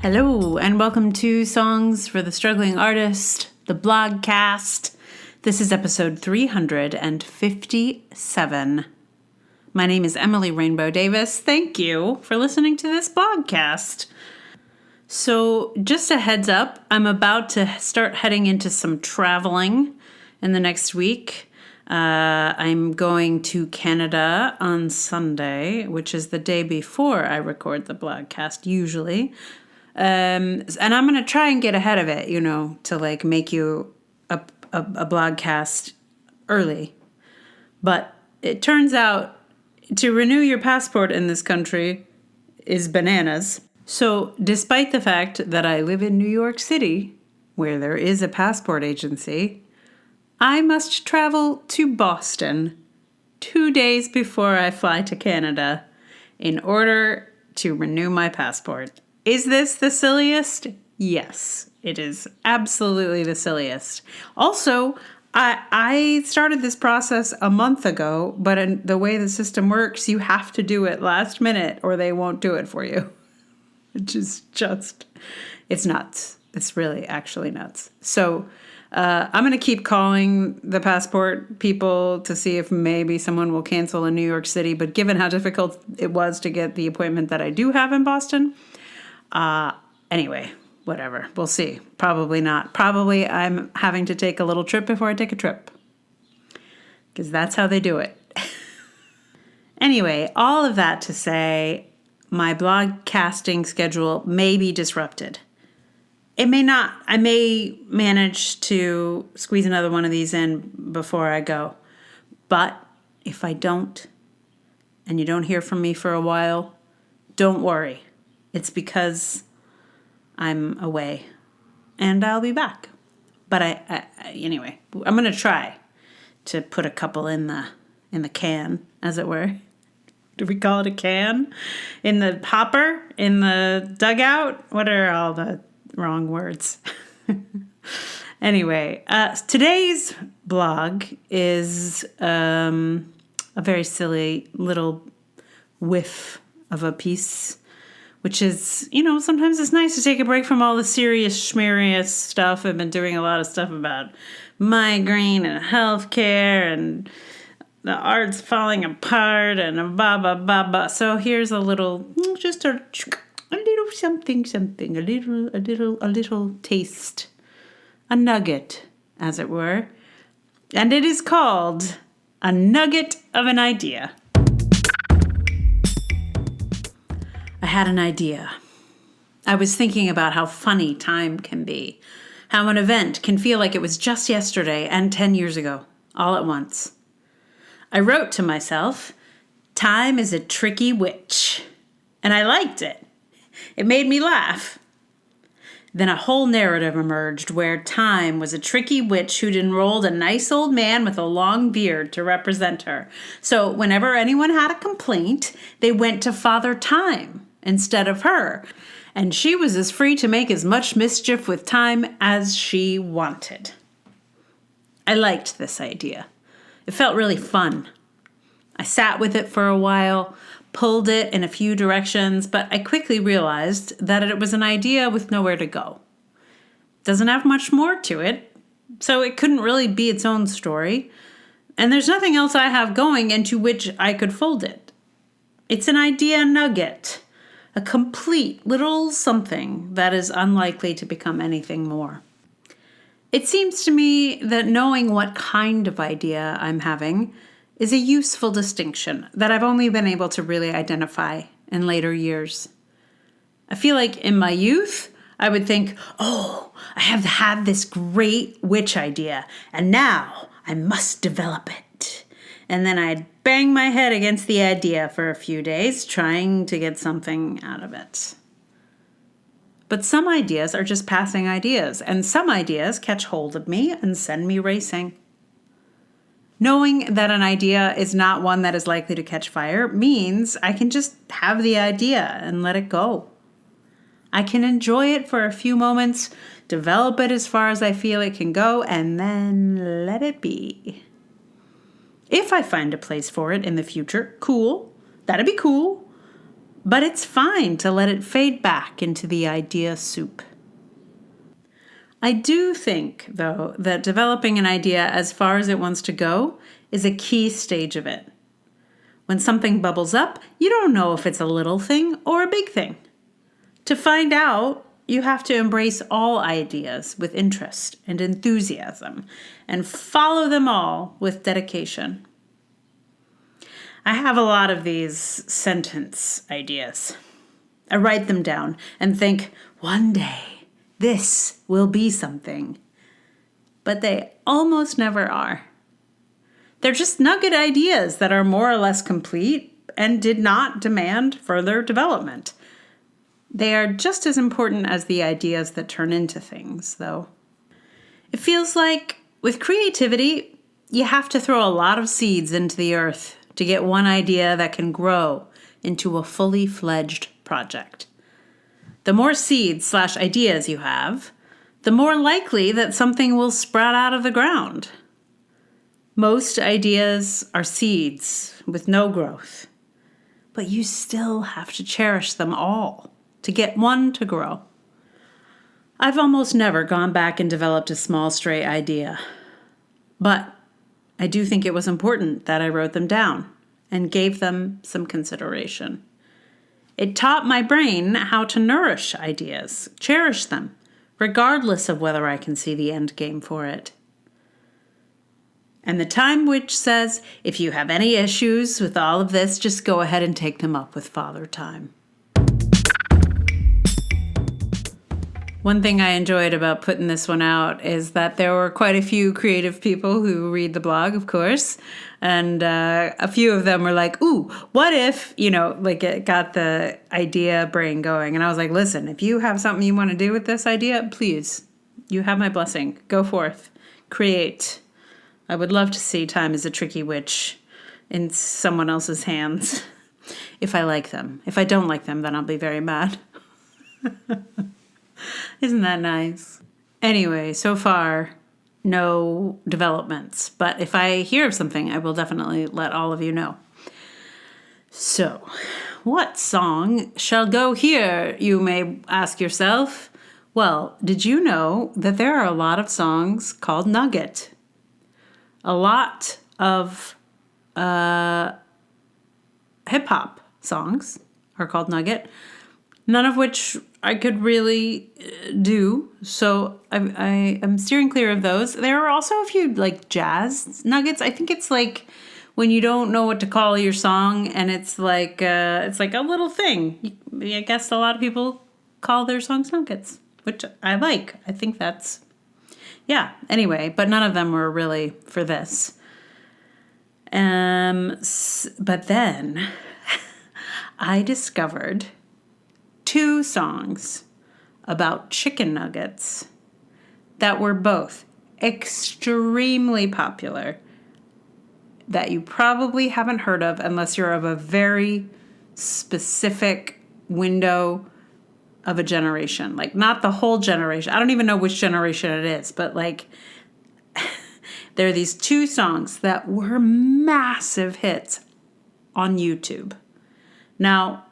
Hello, and welcome to Songs for the Struggling Artist, the blogcast. This is episode 357. My name is Emily Rainbow Davis. Thank you for listening to this blogcast. So, just a heads up, I'm about to start heading into some traveling in the next week. I'm going to Canada on Sunday, which is the day before I record the blogcast, usually. And I'm going to try and get ahead of it, to make you a blogcast early. But it turns out to renew your passport in this country is bananas. So despite the fact that I live in New York City, where there is a passport agency, I must travel to Boston 2 days before I fly to Canada in order to renew my passport. Is this the silliest? Yes, it is absolutely the silliest. Also, I started this process a month ago, but in the way the system works, you have to do it last minute or they won't do it for you. Which is just, it's nuts. It's really actually nuts. So I'm going to keep calling the passport people to see if maybe someone will cancel in New York City. But given how difficult it was to get the appointment that I do have in Boston, anyway, whatever. We'll see. Probably not. Probably I'm having to take a little trip before I take a trip. Because that's how they do it. Anyway, all of that to say, my blog casting schedule may be disrupted. It may not. I may manage to squeeze another one of these in before I go. But if I don't, and you don't hear from me for a while, don't worry. It's because I'm away, and I'll be back. But anyway, I'm gonna try to put a couple in the can, as it were. Do we call it a can? In the hopper? In the dugout? What are all the wrong words? Anyway, today's blog is a very silly little whiff of a piece, which is, sometimes it's nice to take a break from all the serious, schmerious stuff. I've been doing a lot of stuff about migraine and healthcare and the art's falling apart and blah, blah, blah, blah. So here's a little, just a little something, a little taste, a nugget, as it were. And it is called A Nugget of an Idea. I had an idea. I was thinking about how funny time can be, how an event can feel like it was just yesterday and 10 years ago, all at once. I wrote to myself, "Time is a tricky witch," and I liked it. It made me laugh. Then a whole narrative emerged where time was a tricky witch who'd enrolled a nice old man with a long beard to represent her. So whenever anyone had a complaint, they went to Father Time instead of her, and she was as free to make as much mischief with time as she wanted. I liked this idea. It felt really fun. I sat with it for a while, pulled it in a few directions, but I quickly realized that it was an idea with nowhere to go. It doesn't have much more to it, so it couldn't really be its own story, and there's nothing else I have going into which I could fold it. It's an idea nugget. A complete little something that is unlikely to become anything more. It seems to me that knowing what kind of idea I'm having is a useful distinction that I've only been able to really identify in later years. I feel like in my youth, I would think, I have had this great witch idea, and now I must develop it. And then I'd bang my head against the idea for a few days, trying to get something out of it. But some ideas are just passing ideas, and some ideas catch hold of me and send me racing. Knowing that an idea is not one that is likely to catch fire means I can just have the idea and let it go. I can enjoy it for a few moments, develop it as far as I feel it can go, and then let it be. If I find a place for it in the future, cool. That'd be cool. But it's fine to let it fade back into the idea soup. I do think, though, that developing an idea as far as it wants to go is a key stage of it. When something bubbles up, you don't know if it's a little thing or a big thing. To find out, you have to embrace all ideas with interest and enthusiasm and follow them all with dedication. I have a lot of these sentence ideas. I write them down and think, one day this will be something. But they almost never are. They're just nugget ideas that are more or less complete and did not demand further development. They are just as important as the ideas that turn into things, though. It feels like with creativity, you have to throw a lot of seeds into the earth to get one idea that can grow into a fully fledged project. The more seeds/ideas you have, the more likely that something will sprout out of the ground. Most ideas are seeds with no growth, but you still have to cherish them all to get one to grow. I've almost never gone back and developed a small stray idea, but I do think it was important that I wrote them down and gave them some consideration. It taught my brain how to nourish ideas, cherish them, regardless of whether I can see the end game for it. And the Time Witch says, if you have any issues with all of this, just go ahead and take them up with Father Time. One thing I enjoyed about putting this one out is that there were quite a few creative people who read the blog, of course. And a few of them were like, ooh, what if, like it got the idea brain going. And I was like, listen, if you have something you want to do with this idea, please, you have my blessing. Go forth. Create. I would love to see Time as a Tricky Witch in someone else's hands. If I like them. If I don't like them, then I'll be very mad. Isn't that nice? Anyway, so far, no developments. But if I hear of something, I will definitely let all of you know. So, what song shall go here, you may ask yourself? Well, did you know that there are a lot of songs called Nugget? A lot of hip-hop songs are called Nugget. None of which I could really do, so I am steering clear of those. There are also a few like jazz nuggets. I think it's like when you don't know what to call your song, and it's like a little thing. I guess a lot of people call their songs nuggets, which I like. I think that's Anyway, but none of them were really for this. But then I discovered 2 songs about chicken nuggets that were both extremely popular that you probably haven't heard of unless you're of a very specific window of a generation. Like, not the whole generation. I don't even know which generation it is, but like there are these 2 songs that were massive hits on YouTube. Now,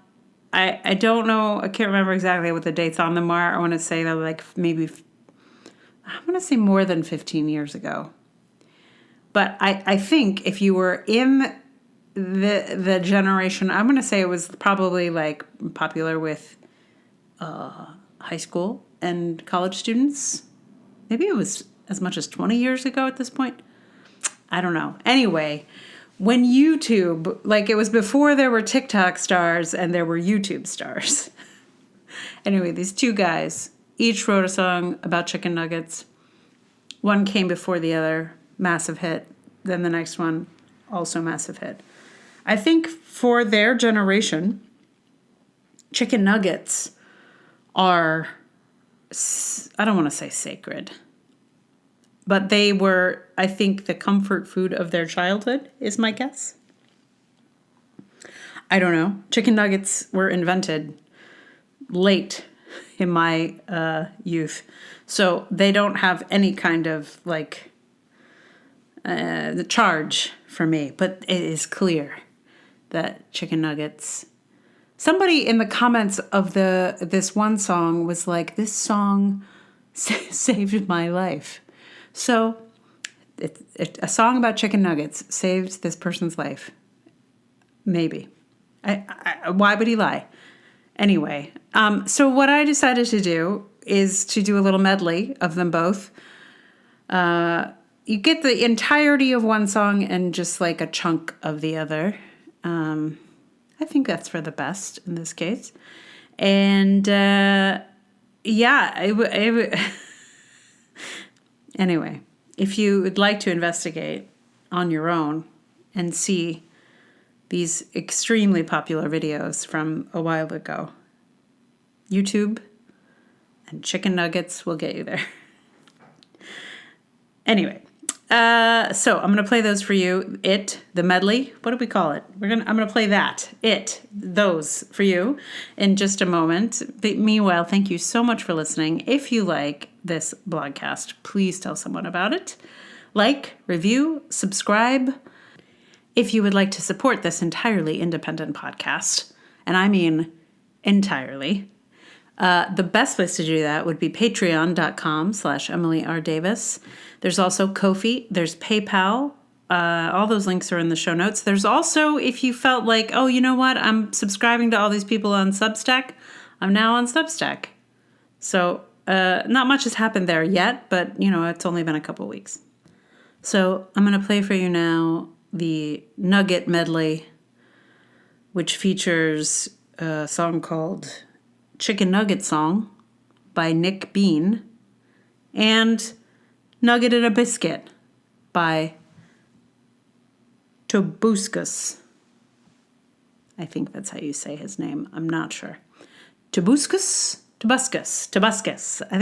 I don't know, I can't remember exactly what the dates on them are. I want to say they're like more than 15 years ago. But I think if you were in the generation, I'm going to say it was probably like popular with high school and college students. Maybe it was as much as 20 years ago at this point. I don't know. Anyway, when YouTube, like it was before there were TikTok stars and there were YouTube stars. Anyway, these 2 guys each wrote a song about chicken nuggets. One came before the other, massive hit. Then the next one, also massive hit. I think for their generation, chicken nuggets are, I don't want to say sacred, but they were, I think, the comfort food of their childhood, is my guess. I don't know. Chicken nuggets were invented late in my youth, so they don't have any kind of, like, the charge for me. But it is clear that chicken nuggets Somebody in the comments of this one song was like, this song saved my life. So a song about chicken nuggets saved this person's life. Maybe. Why would he lie? Anyway, so what I decided to do is to do a little medley of them both. You get the entirety of one song and just like a chunk of the other. I think that's for the best in this case. And anyway, if you would like to investigate on your own and see these extremely popular videos from a while ago, YouTube and chicken nuggets will get you there. Anyway, so I'm going to play those for you. The medley. What do we call it? I'm going to play those for you in just a moment. But meanwhile, thank you so much for listening. If you like this blogcast, please tell someone about it. Like, review, subscribe. If you would like to support this entirely independent podcast, and I mean entirely, the best place to do that would be patreon.com/Emily R. Davis. There's also Ko-fi. There's PayPal. All those links are in the show notes. There's also, if you felt like, oh, you know what? I'm subscribing to all these people on Substack. I'm now on Substack. So not much has happened there yet, but, it's only been a couple weeks. So I'm going to play for you now the Nugget medley, which features a song called Chicken Nugget Song by Nick Bean and Nugget and a Biscuit by Tobuscus. I think that's how you say his name. I'm not sure. Tobuscus. I think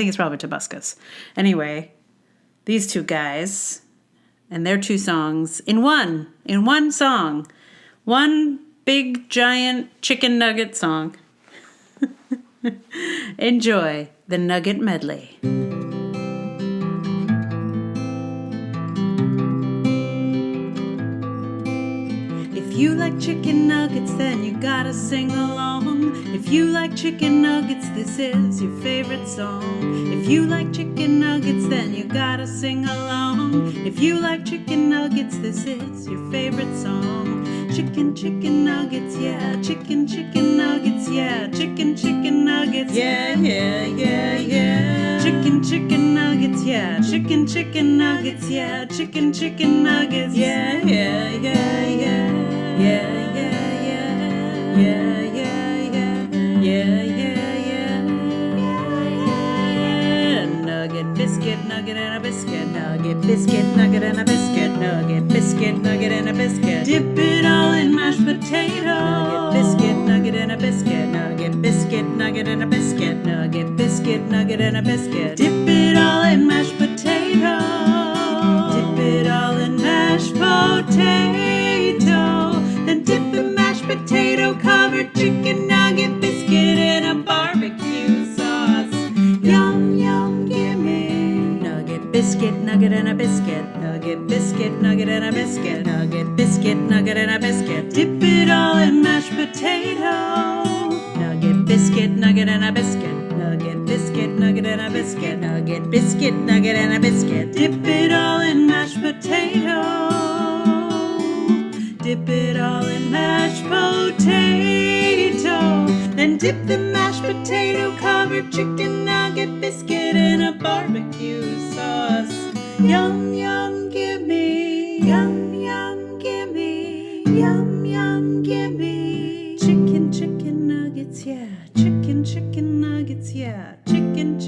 it's probably Tobuscus. Anyway, these two guys and their two songs in one song. One big, giant chicken nugget song. Enjoy the Nugget medley. If you like chicken nuggets, then you gotta sing along. If you like chicken nuggets, this is your favorite song. If you like chicken nuggets, then you gotta sing along. If you like chicken nuggets, this is your favorite song. Chicken nuggets, yeah. Chicken nuggets, yeah. Chicken nuggets, yeah. Chicken nuggets, yeah. Chicken nuggets, yeah. Chicken nuggets, Nugget, biscuit, nugget and a biscuit. Nugget, biscuit, nugget and a biscuit. Nugget, biscuit, nugget and a biscuit. Dip it all in mashed potato. Nugget, biscuit, nugget and a biscuit. Nugget, biscuit, nugget and a biscuit. Nugget, biscuit, nugget and a biscuit. Dip it all in mashed potato. Dip it all in mashed potato. Then dip the mashed potato covered chicken nugget biscuit in a barbecue sauce. Yum, yum, gimme. Nugget, biscuit, nugget and a biscuit. Nugget, biscuit, nugget and a biscuit. Nugget, biscuit, nugget and a biscuit. Dip it all in mashed potato. Nugget, biscuit, nugget and a biscuit. Nugget, biscuit, nugget and a biscuit. Nugget, biscuit, nugget and a biscuit. Dip it all in mashed potato. Dip it all in mashed potato. Then dip the mashed potato covered chicken nugget biscuit in a barbecue sauce. Yum, yum, gimme. Yum, yum, gimme. Yum, yum, gimme. Chicken nuggets, yeah. Chicken nuggets, yeah. Chicken